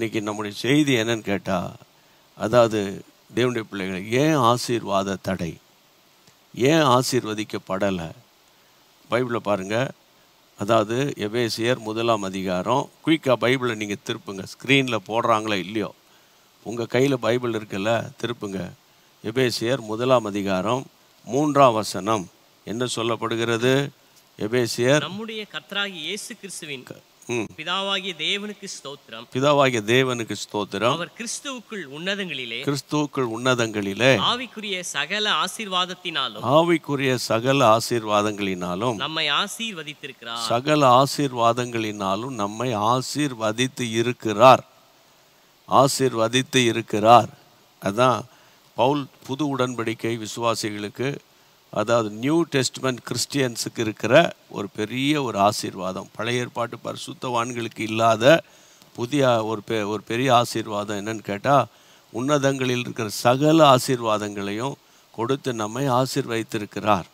இன்றைக்கி நம்முடைய செய்தி என்னன்னு கேட்டால், அதாவது தேவனுடைய பிள்ளைகளை ஏன் ஆசீர்வாத தடை, ஏன் ஆசீர்வதிக்கப்படலை? பைபிளை பாருங்கள். அதாவது எபேசியர் 1ஆம் அதிகாரம், குயிக்காக பைபிளை நீங்கள் திருப்புங்க. ஸ்க்ரீனில் போடுறாங்களோ இல்லையோ, உங்கள் கையில் பைபிள் இருக்குல்ல, திருப்புங்க. எபேசியர் 1ஆம் அதிகாரம் 3ஆம் வசனம் என்ன சொல்லப்படுகிறது? எபேசியர், நம்முடைய கர்த்தராகிய இயேசு கிறிஸ்துவின் பிதாவாகிய தேவனுக்கு ஸ்தோத்திரம், பிதாவாகிய தேவனுக்கு ஸ்தோத்திரம், அவர் கிறிஸ்துவுக்குள் உன்னதங்களிலே, கிறிஸ்துவுக்குள் உன்னதங்களிலே ஆவிக்குரிய சகல ஆசீர்வாதத்தினாலும், ஆவிக்குரிய சகல ஆசீர்வாதங்களினாலும் நம்மை ஆசீர்வதித்திருக்கிறார். சகல ஆசீர்வாதங்களினாலும் நம்மை ஆசீர்வதித்து இருக்கிறார். ஆசீர்வதித்து இருக்கிறார். அதான் பவுல் புது உடன்படிக்கை விசுவாசிகளுக்கு, அதாவது நியூ டெஸ்ட்மென்ட் கிறிஸ்டியன்ஸுக்கு இருக்கிற ஒரு பெரிய ஒரு ஆசீர்வாதம். பழைய ஏற்பாட்டு பரிசுத்தவான்களுக்கு இல்லாத புதிய ஒரு பெரிய ஆசீர்வாதம் என்னன்னு கேட்டால், உன்னதங்களில் இருக்கிற சகல ஆசீர்வாதங்களையும் கொடுத்து நம்மை ஆசீர்வதித்திருக்கிறார்.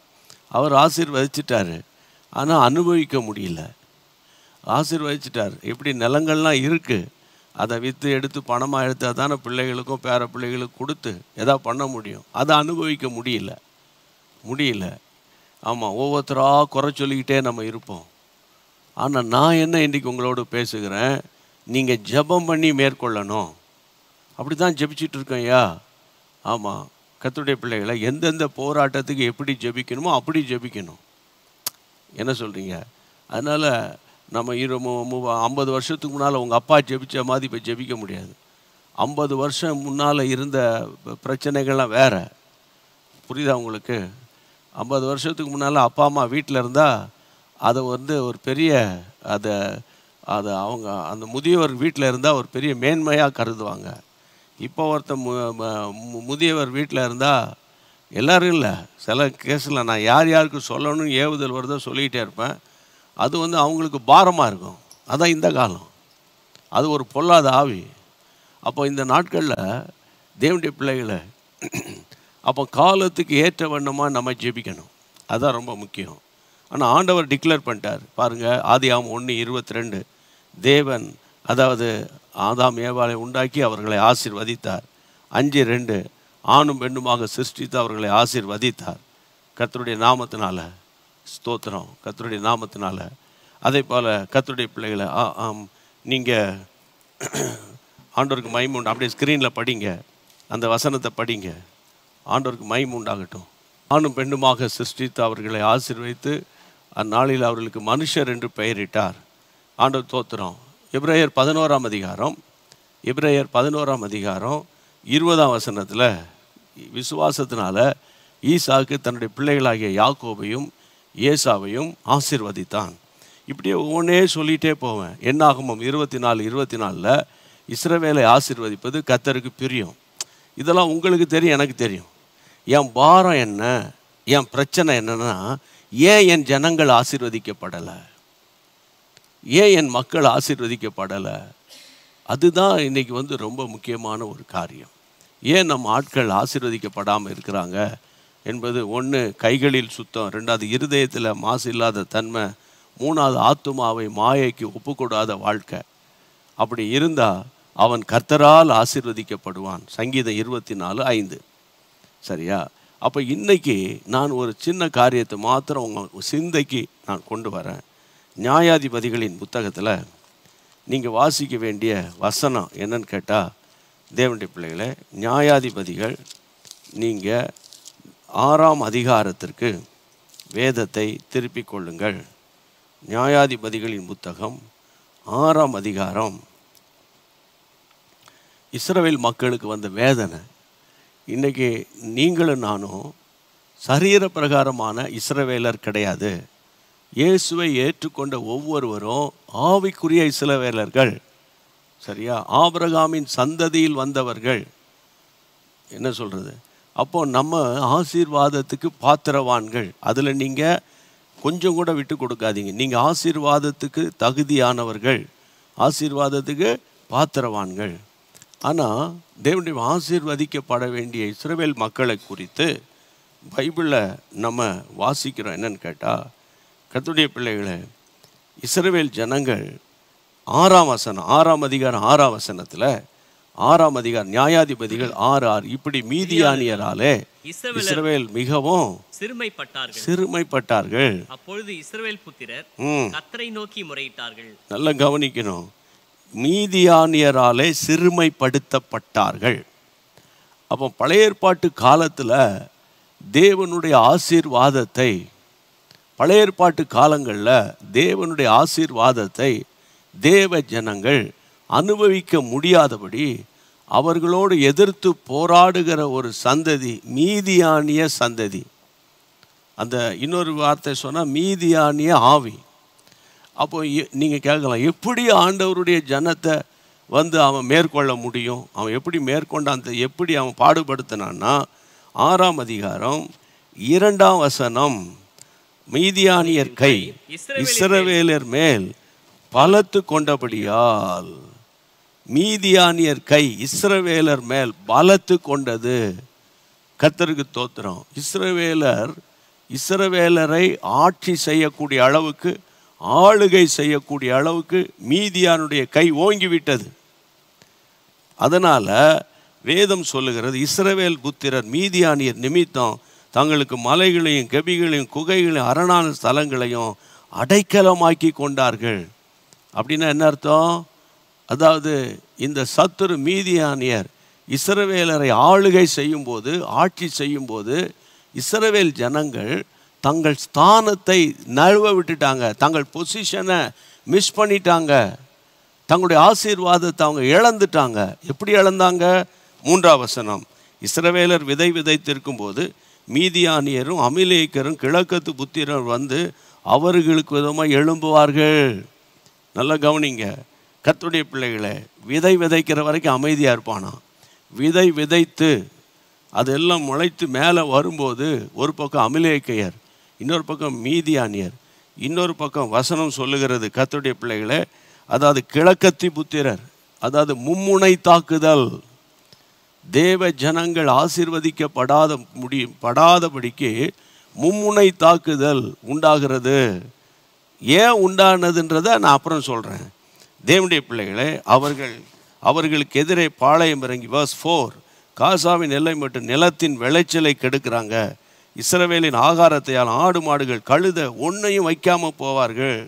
அவர் ஆசீர்வதிச்சிட்டார், ஆனால் அனுபவிக்க முடியல. ஆசீர்வதிச்சிட்டார். எப்படி நிலங்கள்லாம் இருக்குது, அதை விற்று எடுத்து பணமாக எடுத்தால் தானே பிள்ளைகளுக்கும் பேர பிள்ளைகளுக்கும் கொடுத்து எதாவது பண்ண முடியும். அதை அனுபவிக்க முடியல. ஆமாம், ஒவ்வொருத்தராக குறை சொல்லிக்கிட்டே நம்ம இருப்போம். ஆனால் நான் என்ன இன்றைக்கி உங்களோடு பேசுகிறேன், நீங்கள் ஜெபம் பண்ணி மேற்கொள்ளணும். அப்படி தான் ஜெபிச்சுட்டு இருக்கோம் ஐயா. ஆமாம், கர்த்தருடைய பிள்ளைகளை எந்தெந்த போராட்டத்துக்கு எப்படி ஜெபிக்கணுமோ அப்படி ஜெபிக்கணும். என்ன சொல்கிறீங்க? அதனால் நம்ம 50 வருஷத்துக்கு முன்னால் உங்கள் அப்பா ஜெபிச்ச மாதிரி இப்போ ஜெபிக்க முடியாது. 50 வருஷம் முன்னால் இருந்த பிரச்சனைகள்லாம் வேறு. புரியுதா உங்களுக்கு? 50 வருஷத்துக்கு முன்னால் அப்பா அம்மா வீட்டில் இருந்தால் அதை ஒரு பெரிய அதை அவங்க அந்த முதியவர் வீட்டில் இருந்தால் ஒரு பெரிய மேன்மையாக கருதுவாங்க. இப்போ முதியவர் வீட்டில் இருந்தால் எல்லோரும் இல்லை, சில கேஸில் நான் யாருக்கு சொல்லணும்னு ஏவுதல் வருதோ சொல்லிக்கிட்டே இருப்பேன். அது அவங்களுக்கு பாரமாக இருக்கும். அதான் இந்த காலம். அது ஒரு பொல்லாத ஆவி. அப்போ இந்த நாட்களில் தேவனுடைய பிள்ளைகளை அப்போ காலத்துக்கு ஏற்ற வண்ணமாக நம்ம ஜெபிக்கணும். அதுதான் ரொம்ப முக்கியம். ஆனால் ஆண்டவர் டிக்ளேர் பண்ணிட்டார் பாருங்கள். ஆதியாகமம் 1:22, தேவன் அதாவது ஆதாம் ஏவாளை உண்டாக்கி அவர்களை ஆசீர்வதித்தார். 5:2, ஆணும் பெண்ணுமாக சிருஷ்டித்து அவர்களை ஆசீர்வதித்தார். கர்த்தருடைய நாமத்தினால ஸ்தோத்திரம், கர்த்தருடைய நாமத்தினால. அதே போல் கர்த்தருடைய பிள்ளைகளை நீங்கள் ஆண்டவருக்கு மகிமை உண்டு. அப்படியே ஸ்க்ரீனில் படிங்க, அந்த வசனத்தை படிங்க. ஆண்டவருக்கு மகிமை உண்டாகட்டும். ஆணும் பெண்ணுமாக சிருஷ்டித்து அவர்களை ஆசீர்வதித்து அந்நாளில் அவர்களுக்கு மனுஷர் என்று பெயரிட்டார். ஆண்டவர் தோத்திரம். எபிரேயர் 11ஆம் அதிகாரம் 20ஆம் வசனத்தில் விசுவாசத்தினால ஈசாக்கு தன்னுடைய பிள்ளைகளாகிய யாக்கோபையும் ஏசாவையும் ஆசீர்வதித்தான். இப்படியே ஒவ்வொன்றே சொல்லிகிட்டே போவேன். என்னாகமம் 24:24 இஸ்ரவேலை ஆசீர்வதிப்பது கர்த்தருக்கு பிரியம். இதெல்லாம் உங்களுக்கு தெரியும், எனக்கு தெரியும். என் பாரம் என்ன, என் பிரச்சனை என்னன்னா, ஏன் என் ஜனங்கள் ஆசீர்வதிக்கப்படலை, ஏன் என் மக்கள் ஆசீர்வதிக்கப்படலை? அதுதான் இன்றைக்கி ரொம்ப முக்கியமான ஒரு காரியம். ஏன் நம்ம ஆட்கள் ஆசீர்வதிக்கப்படாமல் இருக்கிறாங்க என்பது, 1 கைகளில் சுத்தம், 2வது இருதயத்தில் மாசு இல்லாத தன்மை, 3வது ஆத்துமாவை மாயைக்கு ஒப்புக்கூடாத வாழ்க்கை. அப்படி இருந்தால் அவன் கர்த்தரால் ஆசீர்வதிக்கப்படுவான். சங்கீதம் 24:5. சரியா? அப்போ இன்றைக்கி நான் ஒரு சின்ன காரியத்தை மாத்திரம் உங்கள் சிந்தைக்கு நான் கொண்டு வரேன். நியாயாதிபதிகளின் புத்தகத்தில் நீங்கள் வாசிக்க வேண்டிய வசனம் என்னன்னு கேட்டால், தேவனுடைய பிள்ளைகளை, நியாயாதிபதிகள் நீங்கள் 6ஆம் அதிகாரத்திற்கு வேதத்தை திருப்பிக் கொள்ளுங்கள். நியாயாதிபதிகளின் புத்தகம் 6ஆம் அதிகாரம். இஸ்ரவேல் மக்களுக்கு வந்த வேதனை. இன்றைக்கி நீங்களும் நானும் சரீர பிரகாரமான இஸ்ரவேலர் கிடையாது. இயேசுவை ஏற்றுக்கொண்ட ஒவ்வொருவரும் ஆவிக்குரிய இஸ்ரவேலர்கள். சரியா? ஆபிரகாமின் சந்ததியில் வந்தவர்கள். என்ன சொல்கிறது? அப்போது நம்ம ஆசீர்வாதத்துக்கு பாத்திரவான்கள். அதில் நீங்கள் கொஞ்சம் கூட விட்டு கொடுக்காதீங்க. நீங்கள் ஆசீர்வாதத்துக்கு தகுதியானவர்கள், ஆசீர்வாதத்துக்கு பாத்திரவான்கள். ஆனால் தேவனுடைய ஆசீர்வதிக்கப்பட வேண்டிய இஸ்ரவேல் மக்களை குறித்து பைபிளில் நம்ம வாசிக்கிறோம். என்னன்னு கேட்டால், கர்த்தருடைய பிள்ளைகளை, இஸ்ரவேல் ஜனங்கள் ஆறாம் அதிகாரம் 6ஆம் வசனத்தில் 6ஆம் அதிகாரம் நியாயாதிபதிகள் 6:6 இப்படி மீதியானியராலே இஸ்ரவேல் மிகவும் சிறுமைப்பட்டார்கள். அப்பொழுது இஸ்ரவேல் புத்திரர் கர்த்தரை நோக்கி முறையிட்டார்கள். நல்லா கவனிக்கணும், மீதியானியராலே சிறுமைப்படுத்தப்பட்டார்கள். அப்போ பழைய ஏற்பாட்டு காலத்தில் தேவனுடைய ஆசீர்வாதத்தை, பழைய ஏற்பாட்டு காலங்களில் தேவனுடைய ஆசீர்வாதத்தை தேவ ஜனங்கள் அனுபவிக்க முடியாதபடி அவர்களோடு எதிர்த்து போராடுகிற ஒரு சந்ததி மீதியானிய சந்ததி. அந்த இன்னொரு வார்த்தை சொன்னால் மீதியானிய ஆவி. அப்போ நீங்கள் கேட்கலாம், எப்படி ஆண்டவருடைய ஜனத்தை வந்து அவன் மேற்கொள்ள முடியும்? அவன் எப்படி மேற்கொண்டான், எப்படி அவன் பாடுபடுத்தினான்னா 6ஆம் அதிகாரம் 2ஆம் வசனம், மீதியானியர் கை இஸ்ரவேலர் மேல் பலத்து கொண்டபடியால், மீதியானியர் கை இஸ்ரவேலர் மேல் பலத்து கொண்டது. கர்த்தருக்கு தோத்திரம். இஸ்ரவேலரை ஆட்சி செய்யக்கூடிய அளவுக்கு, ஆளுகை செய்யக்கூடிய அளவுக்கு மீதியானுடைய கை ஓங்கிவிட்டது. அதனால் வேதம் சொல்லுகிறது, இஸ்ரவேல் புத்திரர் மீதியானியர் நிமித்தம் தங்களுக்கு மலைகளையும் கெபிகளையும் குகைகளையும் அரணான ஸ்தலங்களையும் அடைக்கலமாக்கி கொண்டார்கள். அப்படின்னா என்ன அர்த்தம்? அதாவது இந்த சத்துரு மீதியானியர் இஸ்ரவேலரை ஆளுகை செய்யும்போது, ஆட்சி செய்யும்போது இஸ்ரவேல் ஜனங்கள் தங்கள் ஸ்தானத்தை நழுவ விட்டுட்டாங்க, தங்கள் பொசிஷனை மிஸ் பண்ணிட்டாங்க, தங்களுடைய ஆசீர்வாதத்தை அவங்க இழந்துட்டாங்க. எப்படி இழந்தாங்க? 3ஆம் வசனம், இஸ்ரவேலர் விதை விதைத்திருக்கும் போது மீதியானியரும் அமிலேக்கரும் கிழக்கத்து புத்திரர் வந்து அவர்களுக்கு விதமாக எழும்புவார்கள். நல்லா கவனிங்க கர்த்தருடைய பிள்ளைகளை, விதை விதைக்கிற வரைக்கும் அமைதியாக இருப்பானா? விதை விதைத்து அதெல்லாம் முளைத்து மேலே வரும்போது ஒரு பக்கம் அமிலேக்கையர், இன்னொரு பக்கம் மீதியானியர், இன்னொரு பக்கம் வசனம் சொல்லுகிறது கர்த்தருடைய பிள்ளைகளை, அதாவது கிழக்கத்தி புத்திரர், அதாவது மும்முனை தாக்குதல். தேவ ஜனங்கள் ஆசீர்வதிக்கப்படாதபடிக்கு மும்முனை தாக்குதல் உண்டாகிறது. ஏன் உண்டானதுன்றதை நான் அப்புறம் சொல்கிறேன். தேவனுடைய பிள்ளைகளை, அவர்களுக்கு எதிரே பாளையம் இறங்கி verse 4, காசாவின் எல்லை மற்றும் நிலத்தின் விளைச்சலை கெடுக்கிறாங்க. இஸ்ரவேலின் ஆகாரத்தையால் ஆடு மாடுகள் கழுத ஒன்றையும் வைக்காமல் போவார்கள்.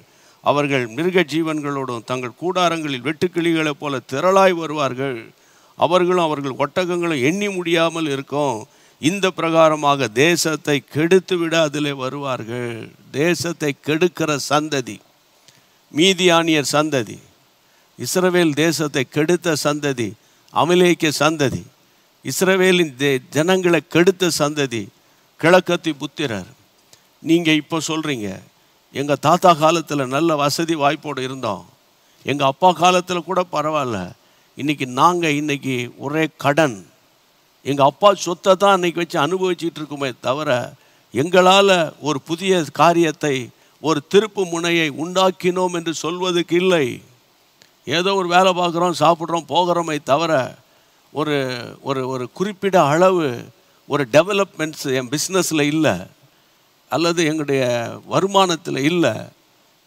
அவர்கள் மிருக ஜீவன்களோடும் தங்கள் கூடாரங்களில் வெட்டுக்கிளிகளைப் போல திரளாய் வருவார்கள். அவர்கள் ஒட்டகங்களும் எண்ணி முடியாமல் இருக்கும். இந்த பிரகாரமாக தேசத்தை கெடுத்து விட அதிலே வருவார்கள். தேசத்தை கெடுக்கிற சந்ததி மீதியானியர் சந்ததி, இஸ்ரவேல் தேசத்தை கெடுத்த சந்ததி அமிலேக்க சந்ததி, இஸ்ரவேலின் ஜனங்களை கெடுத்த சந்ததி கிழக்கத்தி புத்திரர். நீங்கள் இப்போ சொல்கிறீங்க, எங்கள் தாத்தா காலத்தில் நல்ல வசதி வாய்ப்போடு இருந்தோம், எங்கள் அப்பா காலத்தில் கூட பரவாயில்ல, இன்னைக்கு ஒரே கடன், எங்கள் அப்பா சொத்தை தான் அன்றைக்கி வச்சு அனுபவிச்சுட்டு இருக்குமே தவிர எங்களால் ஒரு புதிய காரியத்தை, ஒரு திருப்பு முனையை உண்டாக்கினோம் என்று சொல்வதுக்கு இல்லை. ஏதோ ஒரு வேலை பார்க்குறோம், சாப்பிட்றோம், போகிறோமே தவிர ஒரு ஒரு ஒரு குறிப்பிட்ட அளவு ஒரு டெவலப்மெண்ட்ஸ் என் பிஸ்னஸில் இல்லை, அல்லது எங்களுடைய வருமானத்தில் இல்லை,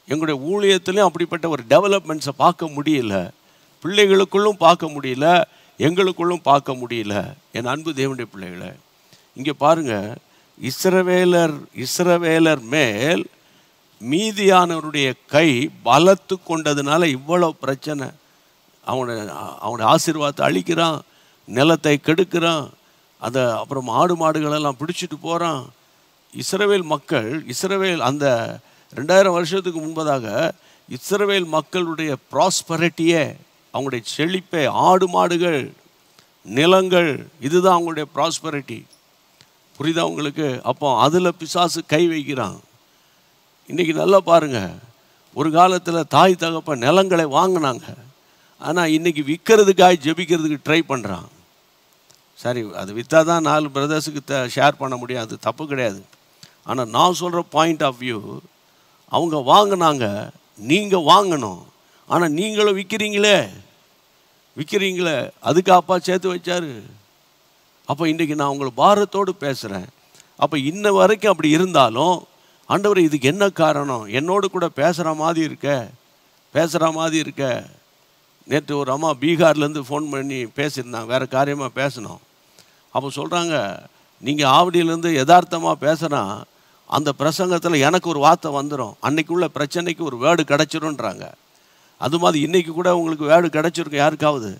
எங்களுடைய ஊழியத்துலேயும் அப்படிப்பட்ட ஒரு டெவலப்மெண்ட்ஸை பார்க்க முடியல, பிள்ளைகளுக்குள்ளும் பார்க்க முடியல, எங்களுக்குள்ளும் பார்க்க முடியல. என் அன்பு தேவனுடைய பிள்ளைகளை, இங்கே பாருங்கள், இஸ்ரவேலர் மேல் மீதியானவருடைய கை பலத்து கொண்டதுனால இவ்வளோ பிரச்சனை. அவனுடைய ஆசீர்வாதத்தை அழிக்கிறான், நிலத்தை கெடுக்கிறான், அதை அப்புறம் ஆடு மாடுகளெல்லாம் பிடிச்சிட்டு போகிறான். இஸ்ரவேல் அந்த 2000 வருஷத்துக்கு முன்பதாக இஸ்ரவேல் மக்களுடைய ப்ராஸ்பரிட்டியே, அவங்களுடைய செழிப்பே ஆடு மாடுகள், நிலங்கள், இதுதான் அவங்களுடைய ப்ராஸ்பரிட்டி. புரியுதா உங்களுக்கு? அப்போ அதில் பிசாசு கை வைக்கிறான். இன்றைக்கி நல்லா பாருங்கள், ஒரு காலத்தில் தாய் தகப்பன் நிலங்களை வாங்கினாங்க, ஆனால் இன்றைக்கி விற்கிறதுக்காக ஜெபிக்கிறதுக்கு ட்ரை பண்ணுறான். சரி, அது விற்றா தான் 4 பிரதர்ஸுக்கு ஷேர் பண்ண முடியும், அது தப்பு கிடையாது. ஆனால் நான் சொல்கிற பாயிண்ட் ஆஃப் வியூ, அவங்க வாங்கினாங்க, நீங்கள் வாங்கணும், ஆனால் நீங்களும் விற்கிறீங்களே, அதுக்கு அப்பா சேர்த்து வச்சாரு. அப்போ இன்றைக்கி நான் உங்களை பாரத்தோடு பேசுகிறேன். அப்போ இன்ன வரைக்கும் அப்படி இருந்தாலும், ஆண்டவரே இதுக்கு என்ன காரணம், என்னோடு கூட பேசுகிற மாதிரி இருக்க, பேசுகிற மாதிரி இருக்க. நேற்று ஒரு அம்மா பீகார்லேருந்து ஃபோன் பண்ணி பேசியிருந்தாங்க, வேறு காரியமாக பேசினோம். அப்போ சொல்கிறாங்க, நீங்கள் ஆவடியிலேருந்து யதார்த்தமாக பேசுனா அந்த பிரசங்கத்தில் எனக்கு ஒரு வார்த்தை வந்துடும், அன்னைக்குள்ள பிரச்சனைக்கு ஒரு வேர்டு கிடச்சிருன்றாங்க. அது மாதிரி இன்றைக்கி கூட உங்களுக்கு வேர்டு கிடச்சிருக்கும் யாருக்காவது.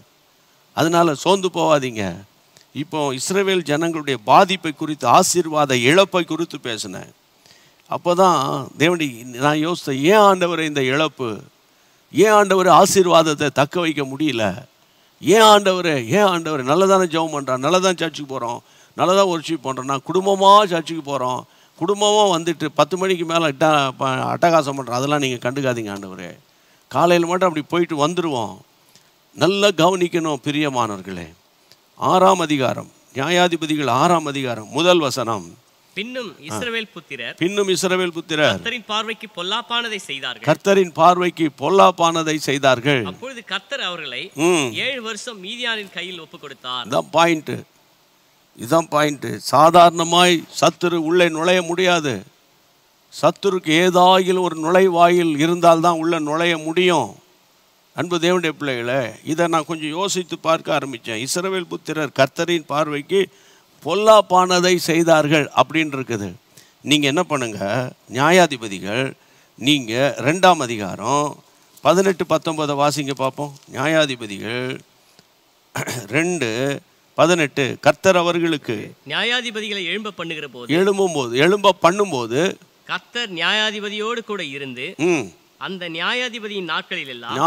அதனால் சோர்ந்து போகாதீங்க. இப்போ இஸ்ரவேல் ஜனங்களுடைய பாதிப்பை குறித்து, ஆசீர்வாத இழப்பை குறித்து பேசினேன். அப்போ தான் தேவனி நான் யோசித்தேன், ஏன் ஆண்டவர் இந்த இழப்பு, ஏன் ஆண்டவர் ஆசீர்வாதத்தை தக்க வைக்க முடியல, ஏன் ஆண்டவர் நல்லதானே ஜெபம் பண்ணுறான், நல்லதான் சர்ச்சுக்கு போகிறோம், நல்லதாக ஒர்ஷிப் பண்ணுறோம், நான் குடும்பமாக சர்ச்சுக்கு போகிறோம், குடும்பமாக வந்துட்டு 10 மணிக்கு மேலே அட்டகாசம் பண்ணுறோம், அதெல்லாம் நீங்கள் கண்டுக்காதீங்க ஆண்டவரே, காலையில் மட்டும் அப்படி போயிட்டு வந்துடுவோம். நல்லா கவனிக்கணும் பிரியமானவர்களே. 6ஆம் அதிகாரம், நியாயாதிபதிகள் 6ஆம் அதிகாரம் 1 வசனம். பின்னும் இஸ்ரவேல் புத்திரர் கர்த்தரின் பார்வைக்கு பொல்லாப்பானதை செய்தார்கள். கர்த்தரின் பார்வைக்கு பொல்லாப்பானதை செய்தார்கள். அப்பொழுது கர்த்தர் அவர்களை 7 வருஷம் மீதியானின் கையில் ஒப்பு கொடுத்தார். இதுதான் பாயிண்ட். சாதாரணமாய் சத்துரு உள்ளே நுழைய முடியாது. சத்துருக்கு ஏதாயில் ஒரு நுழைவாயில் இருந்தால்தான் உள்ள நுழைய முடியும். அன்பு தேவனுடைய பிள்ளைகளே, இதை நான் கொஞ்சம் யோசித்து பார்க்க ஆரம்பித்தேன். இஸ்ரவேல் புத்திரர் கர்த்தரின் பார்வைக்கு பொல்லாப்பானதை செய்தார்கள் அப்படின்னு இருக்குது. நீங்கள் என்ன பண்ணுங்க, நியாயாதிபதிகள் நீங்கள் 2ஆம் அதிகாரம் 18-19 வாசிங்க பார்ப்போம். நியாயாதிபதிகள் 2:18. கர்த்தர் அவர்களுக்கு நியாயாதிபதிகளை எழும்ப பண்ணும்போது கர்த்தர் நியாயாதிபதியோடு கூட இருந்து அந்த நியாயாதிபதியின் நாட்களிலெல்லாம்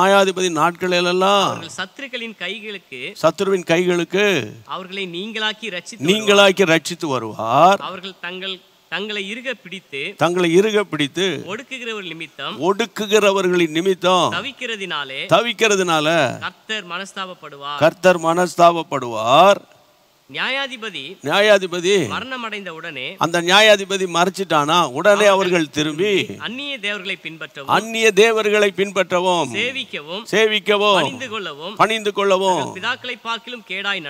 அவர்கள் சத்துருவின் கைகளுக்கு அவர்களை நீங்களாக்கி ரட்சித்து வருவார். அவர்கள் தங்களை இறுக பிடித்து ஒடுக்குகிறவர்களின் நிமித்தம் தவிக்கிறதுனால கர்த்தர் மனஸ்தாபப்படுவார். நியாயாதிபதி மரணமடைந்த உடனே அந்த நியாயாதிபதி மறைச்சிட்டானா உடனே அவர்கள் திரும்பி அந்நிய தேவர்களை பின்பற்றவும் சேவிக்கவும் பணிந்து கொள்ளவும் பிதாக்களை பார்க்கிலும் கேடாய்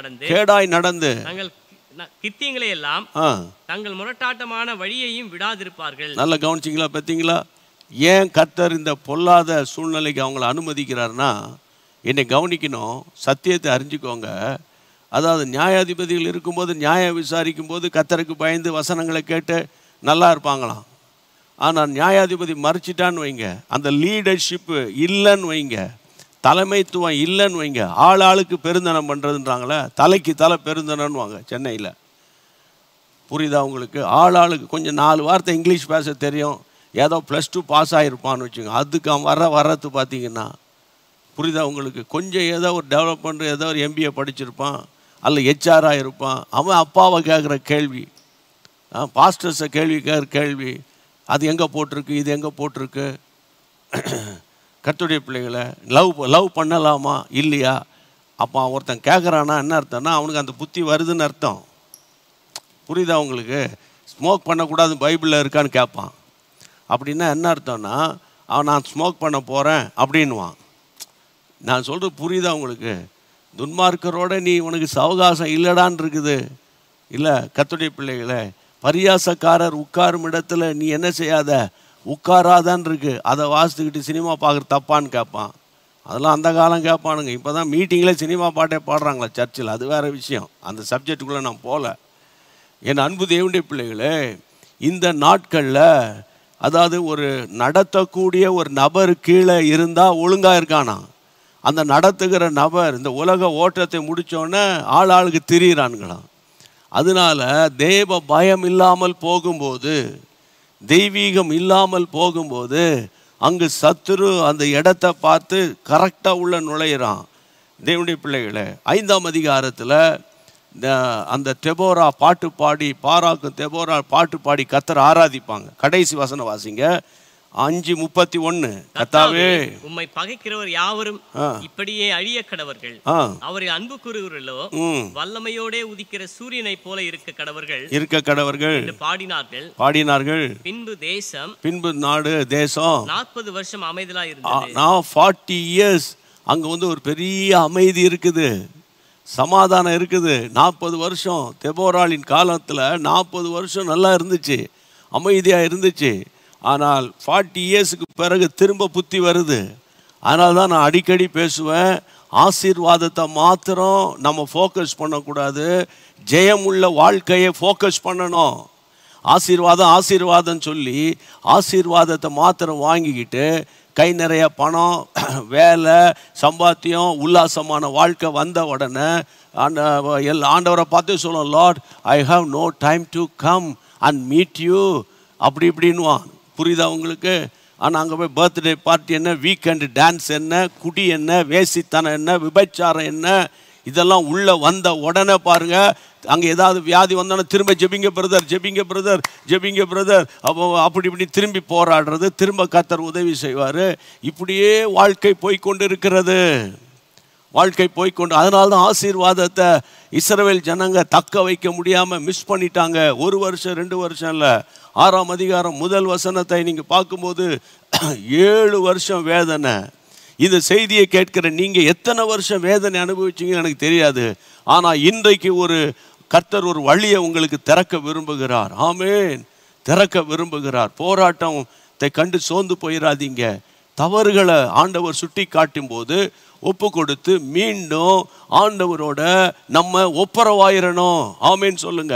நடந்து தங்கள் கித்தியங்களை எல்லாம் தங்கள் முரட்டாட்டமான வழியையும் விடாதிருப்பார்கள். நல்லா கவனிச்சிங்களா? பார்த்தீங்களா? ஏன் கர்த்தர் இந்த பொல்லாத சூழ்நிலைக்கு அவங்களை அனுமதிக்கிறார்னா, என்னை கவனிக்கணும், சத்தியத்தை அறிஞ்சுக்கோங்க. அதாவது நியாயாதிபதிகள் இருக்கும்போது நியாயம் விசாரிக்கும் போது கர்த்தருக்கு பயந்து வசனங்களை கேட்டு நல்லா இருப்பாங்களாம். ஆனால் நியாயாதிபதி மறைச்சிட்டான்னு வைங்க, அந்த லீடர்ஷிப்பு இல்லைன்னு வைங்க, தலைமைத்துவம் இல்லைன்னு வைங்க, ஆளுக்கு பெருந்தனம் பண்ணுறதுன்றாங்களே, தலைக்கு தலை பெருந்தனம்னுவாங்க சென்னையில். புரியுதா உங்களுக்கு? ஆளுக்கு கொஞ்சம் 4 வார்த்தை இங்கிலீஷ் பேச தெரியும், ஏதோ +2 பாஸ் ஆகிருப்பான்னு வச்சுங்க, அதுக்கு அவன் வர்றது பார்த்தீங்கன்னா, புரியுதா உங்களுக்கு? கொஞ்சம் ஏதோ ஒரு டெவலப்மெண்ட், ஏதோ ஒரு MBA படிச்சிருப்பான், அல்ல ஹெச்ஆராக இருப்பான், அவன் அப்பாவை கேட்குற கேள்வி, பாஸ்டர்ஸை கேட்குற கேள்வி, அது எங்கே போட்டிருக்கு, இது எங்கே போட்டிருக்கு. கர்த்தருடைய பிள்ளைகளை லவ் பண்ணலாமா இல்லையா? அப்போ ஒருத்தன் கேட்குறான்னா என்ன அர்த்தம்னா, அவனுக்கு அந்த புத்தி வருதுன்னு அர்த்தம். புரியுதா உங்களுக்கு? ஸ்மோக் பண்ணக்கூடாது பைபிளில் இருக்கான்னு கேட்பான். அப்படின்னா என்ன அர்த்தம்னா, அவன் நான் ஸ்மோக் பண்ண போகிறேன் அப்படின்வான். நான் சொல்கிறது புரியுதா உங்களுக்கு? துன்மார்க்கரோட நீ உனக்கு சவகாசம் இல்லடான் இருக்குது. இல்லை கர்த்தருடைய பிள்ளைகளை, பரியாசக்காரர் உட்காரும் இடத்துல நீ என்ன செய்யாத, உட்காராதான் இருக்கு. அதை வாசித்துக்கிட்டு சினிமா பார்க்குற தப்பான்னு கேட்பான். அதெல்லாம் அந்த காலம் கேட்பானுங்க. இப்போ தான் மீட்டிங்கில் சினிமா பாட்டே பாடுறாங்களா சர்ச்சில், அது வேறு விஷயம். அந்த சப்ஜெக்டுக்குள்ளே நான் போகல. என் அன்பு தேவனுடைய பிள்ளைகளே, இந்த நாட்களில் அதாவது ஒரு நடத்தக்கூடிய ஒரு நபர் கீழே இருந்தால் ஒழுங்காக இருக்கானா, அந்த நடத்துகிற நபர் இந்த உலக ஓட்டத்தை முடித்தோடனே ஆளுக்கு திரியிறான்களாம். அதனால தேவ பயம் இல்லாமல் போகும்போது, தெய்வீகம் இல்லாமல் போகும்போது, அங்கு சத்துரு அந்த இடத்தை பார்த்து கரெக்டாக உள்ள நுழையிறான். தேவனுடைய பிள்ளைகளை, 5ஆம் அதிகாரத்தில் அந்த தெபோரா பாட்டு பாடி, பாராக்கு தெபோரா பாட்டு பாடி கர்த்தரை ஆராதிப்பாங்க. கடைசி வசனம் வாசிங்க, 5:31. கர்த்தாவே உம்மை பகைக்கிறவர் யாவரும் இப்படியே அழிய கடவர்கள், அவரை அன்பு கூறுகிறோ வல்லமையோடே உதிக்கிற சூரியனை போல இருக்க கடவர்கள் என்று பாடினார்கள். பின்பு நாடு தேசம் 40 வருஷம் அமைதலா இருந்தது. 40 years அங்க ஒரு பெரிய அமைதி இருக்குது, சமாதானம் இருக்குது. 40 வருஷம் தெபோராளின் காலத்தில் 40 வருஷம் நல்லா இருந்துச்சு, அமைதியாக இருந்துச்சு. ஆனால் 40 இயர்ஸுக்கு பிறகு திரும்ப புத்தி வருது. அதனால தான் நான் அடிக்கடி பேசுவேன், ஆசீர்வாதத்தை மாத்திரம் நம்ம ஃபோக்கஸ் பண்ணக்கூடாது, ஜெயமுள்ள வாழ்க்கையை ஃபோக்கஸ் பண்ணணும். ஆசீர்வாதம் சொல்லி ஆசீர்வாதத்தை மாத்திரம் வாங்கிக்கிட்டு கை நிறைய பணம், வேலை, சம்பாத்தியம், உல்லாசமான வாழ்க்கை வந்த உடனே ஆண்டவரை பார்த்து சொல்லுவோம், lord I have no time to come and meet you அப்படி இப்படின்வான். புரியுதா உங்களுக்கு? ஆனால் அங்கே போய் பர்த்டே பார்ட்டி என்ன, வீக்கெண்டு டான்ஸ் என்ன, குடி என்ன, வேசித்தனம் என்ன, விபச்சாரம் என்ன, இதெல்லாம் உள்ளே வந்த உடனே பாருங்க, அங்கே ஏதாவது வியாதி வந்தோன்னா திரும்ப ஜெபிங்க பிரதர், ஜெபிங்க பிரதர், ஜெபிங்க பிரதர், அப்போ அப்படி இப்படி திரும்பி போராடுறது, திரும்ப கர்த்தர் உதவி செய்வார். இப்படியே வாழ்க்கை போய்கொண்டு இருக்கிறது, வாழ்க்கை போய்கொண்டு. அதனால தான் ஆசீர்வாதத்தை இஸ்ரவேல் ஜனங்க தக்க வைக்க முடியாமல் மிஸ் பண்ணிட்டாங்க. 1 வருஷம் 2 வருஷம் இல்லை. 6ஆம் அதிகாரம் 1 வசனத்தை நீங்கள் பார்க்கும்போது 7 வருஷம் வேதனை. இந்த செய்தியை கேட்கிற நீங்கள் எத்தனை வருஷம் வேதனை அனுபவிச்சிங்கன்னு எனக்கு தெரியாது. ஆனால் இன்றைக்கு கர்த்தர் ஒரு வழியை உங்களுக்கு திறக்க விரும்புகிறார். ஆமேன், திறக்க விரும்புகிறார். போராட்டத்தை கண்டு சோர்ந்து போயிடாதீங்க. தவறுகளை ஆண்டவர் சுட்டி காட்டும் போது ஒப்பு கொடுத்து மீண்டும் ஆண்டவரோட நம்ம ஒப்புரவாயிரணும். ஆமேன் சொல்லுங்க.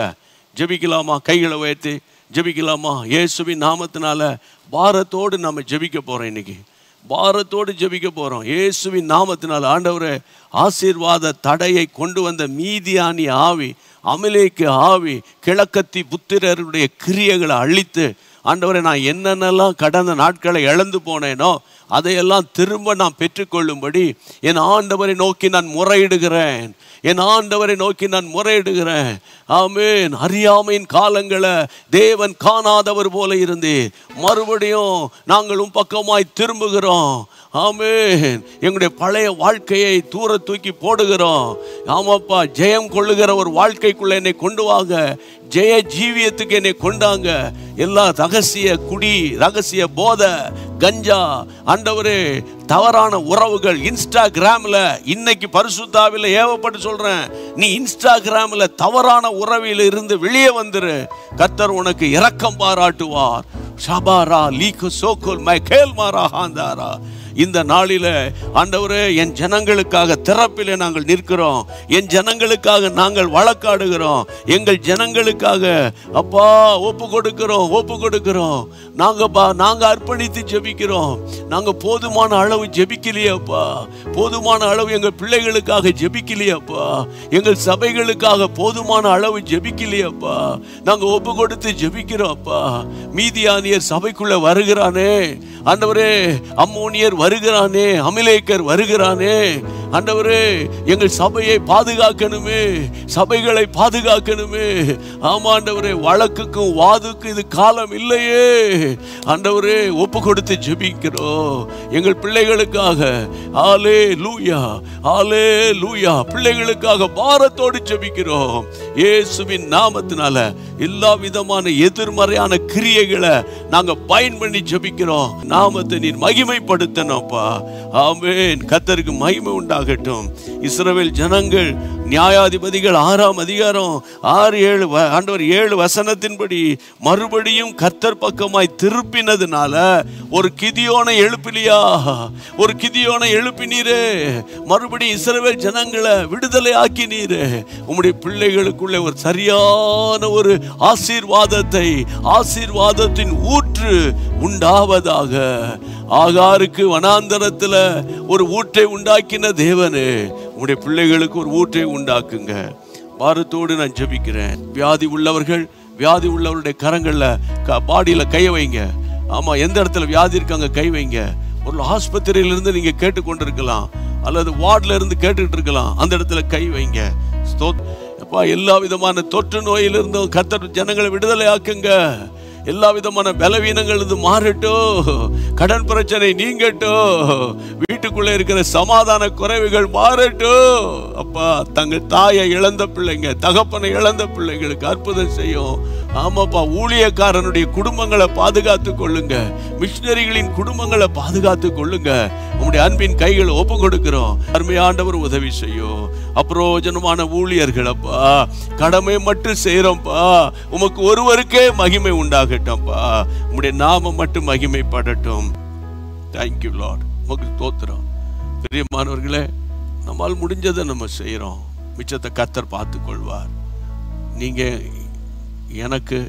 ஜெபிக்கலாமா? கைகளை உயர்த்தி ஜெபிக்கலாமா? இயேசுவின் நாமத்தினால பாரத்தோடு நம்ம ஜெபிக்க போகிறோம். இன்னைக்கு பாரத்தோடு ஜெபிக்க போகிறோம். இயேசுவின் நாமத்தினால ஆண்டவரே, ஆசீர்வாத தடையை கொண்டு வந்த மீதியானி ஆவி, அமலேக்கு ஆவி, கிழக்கத்தி புத்திரருடைய கிரியைகளை அழித்து ஆண்டவரே, நான் என்னென்னலாம் கடந்த நாட்களை இழந்து போனேனோ அதையெல்லாம் திரும்ப நான் பெற்றுக்கொள்ளும்படி என் ஆண்டவரை நோக்கி நான் முறையிடுகிறேன். என் ஆண்டவரை நோக்கி நான் முறையிடுகிறேன். ஆமேன். அறியாமையின் காலங்களை தேவன் காணாதவர் போல இருந்து மறுபடியும் நாங்களும் பக்கமாய் திரும்புகிறோம். ஆமேன். எங்களுடைய பழைய வாழ்க்கையை தூர தூக்கி போடுகிறோம். ஆமாப்பா, ஜெயம் கொள்ளுகிற ஒரு வாழ்க்கைக்குள்ள என்னை கொண்டு வாங்க. ஜெய ஜீவியத்துக்கு என்னை கொண்டாங்க. எல்லா ரகசிய குடி, ரகசிய போதை, கஞ்சா, ஆண்டவரே, தவறான உறவுகள், இன்ஸ்டாகிராமில் இன்னைக்கு பரிசுத்தாவில் ஏவப்பட்டு சொல்றேன், நீ இன்ஸ்டாகிராமில் தவறான உறவில் இருந்து வெளியே வந்துரு. கர்த்தர் உனக்கு இரக்கம் பாராட்டுவார். ஷபாரா லீக்கு சோக்குல் மைக்கேல் மாரா ஹாந்தாரா. இந்த நாளில் ஆண்டவரே, என் ஜனங்களுக்காக திறப்பிலே நாங்கள் நிற்கிறோம். என் ஜனங்களுக்காக நாங்கள் வழக்காடுகிறோம். எங்கள் ஜனங்களுக்காக அப்பா ஒப்பு கொடுக்கிறோம். நாங்கள் அர்ப்பணித்து ஜெபிக்கிறோம். நாங்கள் போதுமான அளவு ஜெபிக்கலையப்பா. போதுமான அளவு எங்கள் பிள்ளைகளுக்காக ஜெபிக்கலையப்பா. எங்கள் சபைகளுக்காக போதுமான அளவு ஜெபிக்கலையப்பா. நாங்கள் ஒப்பு கொடுத்து ஜெபிக்கிறோம்ப்பா. மீதியானியர் சபைக்குள்ள வருகிறானே ஆண்டவரே, அம்மோனியர் வருகிறானே, அமலேக்கர் வருகிறானே ஆண்டவரே, எங்கள் சபையை பாதுகாக்கணுமே, சபைகளை பாதுகாக்கணுமே. ஆமா ஆண்டவரே, வழக்குக்கும் வாதுக்கும் இது காலம் இல்லையே ஆண்டவரே. ஒப்பு கொடுத்து ஜெபிக்கிறோம் எங்கள் பிள்ளைகளுக்காக. ஹல்லேலூயா, ஹல்லேலூயா. பிள்ளைகளுக்காக பாரத்தோடு ஜெபிக்கிறோம் இயேசுவின் நாமத்தினால. எல்லா விதமான எதிர்மறையான கிரியைகளை நாங்க பயன் பண்ணி ஜெபிக்கிறோம். நாமத்தை நீர் மகிமைப்படுத்தணும்ப்பா. ஆமென். கர்த்தருக்கு மகிமை உண்டாகட்டும். இஸ்ரவேல் ஜனங்கள் நியாயாதிபதிகள் 6ஆம் அதிகாரம் 6-7 ஆண்டவர் 7 வசனத்தின்படி மறுபடியும் கர்த்தர் பக்கமாய் திருப்பினதுனால ஒரு கிதியோனை எழுப்பிலியா, ஒரு கிதியோனை எழுப்பினீரே. மறுபடியும் இஸ்ரவேல் ஜனங்களை விடுதலை ஆக்கினீரே. உம்முடைய பிள்ளைகளுக்குள்ளே ஒரு சரியான ஒரு ஆசீர்வாதத்தின் ஊற்று உண்டாவதாக. ஆகாருக்கு வனாந்தரத்தில் ஒரு ஊற்றை உண்டாக்கின தேவனே, உங்களுடைய பிள்ளைகளுக்கு ஒரு ஊற்றை உண்டாக்குங்க. பாரத்தோடு நான் ஜெபிக்கிறேன். வியாதி உள்ளவருடைய கரங்களில் பாடியில கை வைங்க. ஆமா, எந்த இடத்துல வியாதி இருக்காங்க கை வைங்க. ஒரு ஆஸ்பத்திரியிலிருந்து நீங்க கேட்டுக்கொண்டிருக்கலாம், அல்லது வார்டில் இருந்து கேட்டுக்கிட்டு இருக்கலாம், அந்த இடத்துல கை வைங்க. எல்லா விதமான தொற்று நோயிலிருந்தும் கர்த்தர் ஜனங்களை விடுதலை ஆக்குங்க. எல்லா விதமான பலவீனங்கள் இது மாறட்டும். கடன் பிரச்சனை நீங்கட்டும். வீட்டுக்குள்ள இருக்கிற சமாதான குறைவுகள் மாறட்டும். அப்பா, தங்கள் தாயை இழந்த பிள்ளைங்க, தகப்பனை இழந்த பிள்ளைங்களுக்கு அற்புதம் செய்யும். ஆமாப்பா, ஊழியக்காரனுடைய குடும்பங்களை பாதுகாத்து கொள்ளுங்க. மிஷினரிகளின் குடும்பங்களை பாதுகாத்து கொள்ளுங்க. உங்களுடைய அன்பின் கைகளை ஒப்பு கொடுக்கிறோம். அருமையாண்டவர் உதவி செய்யும். அப்ரோஜனமான ஊழியர்கள் அப்பா, கடமை மட்டும் செய்யறோம்ப்பா. உமக்கு ஒருவருக்கே மகிமை உண்டாகட்டும்ப்பா. உங்களுடைய நாமம் மட்டும் மகிமைப்படட்டும். Thank you Lord. உமக்கு ஸ்தோத்திரம். பிரியமானவர்களே, நம்மால் முடிஞ்சதை நம்ம செய்கிறோம். மிச்சத்தை கர்த்தர் பார்த்து கொள்வார். நீங்கள் எனக்கு,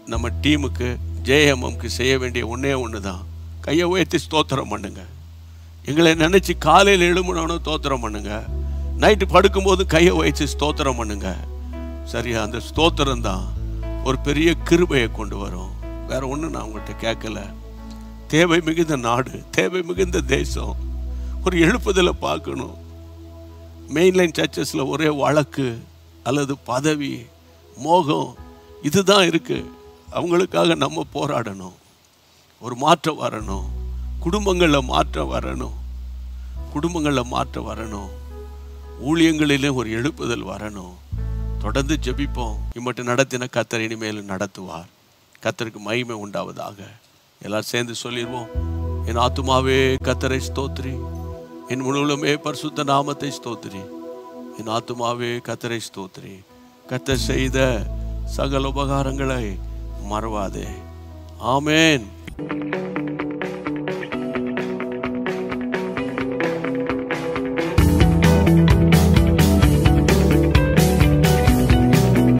நம்ம டீமுக்கு, ஜேஎம்எம்க்கு செய்ய வேண்டிய ஒன்றே ஒன்று தான். கையை உயர்த்தி ஸ்தோத்திரம் பண்ணுங்க. எங்களை நினச்சி காலையில் எழும்புனோன்னு ஸ்தோத்திரம் பண்ணுங்க. நைட்டு படுக்கும்போது கையை உயர்த்தி ஸ்தோத்திரம் பண்ணுங்க. சரியா? அந்த ஸ்தோத்திரம் தான் ஒரு பெரிய கிருபையை கொண்டு வரும். வேற ஒன்று நான் உங்கள்கிட்ட கேட்கல. தேவை மிகுந்த நாடு, தேவை மிகுந்த தேசம், ஒரு எழுப்புதலை பார்க்கணும். மெயின்லைன் சர்ச்சஸில் ஒரே வழக்கு அல்லது பதவி, மோகம், இதுதான் இருக்கு. அவங்களுக்காக நம்ம போராடணும். ஒரு மாற்றம் வரணும். குடும்பங்களில் மாற்றம் வரணும். குடும்பங்களில் மாற்றம் வரணும். ஊழியங்களிலே ஒரு எழுப்புதல் வரணும். தொடர்ந்து ஜெபிப்போம். இம்மட்டும் நடத்தின கர்த்தர் இனிமேல் நடத்துவார். கர்த்தருக்கு மகிமை உண்டாவதாக. எல்லாரும் சேர்ந்து சொல்லிடுவோம். என் ஆத்துமாவே கர்த்தரை ஸ்தோத்திரி, என் முழுவதுமே பரிசுத்த நாமத்தை ஸ்தோத்திரி. என் ஆத்துமாவே கர்த்தரை ஸ்தோத்திரி. கர்த்தர் செய்த சகல உபகாரங்களை மறவாதே. ஆமென்.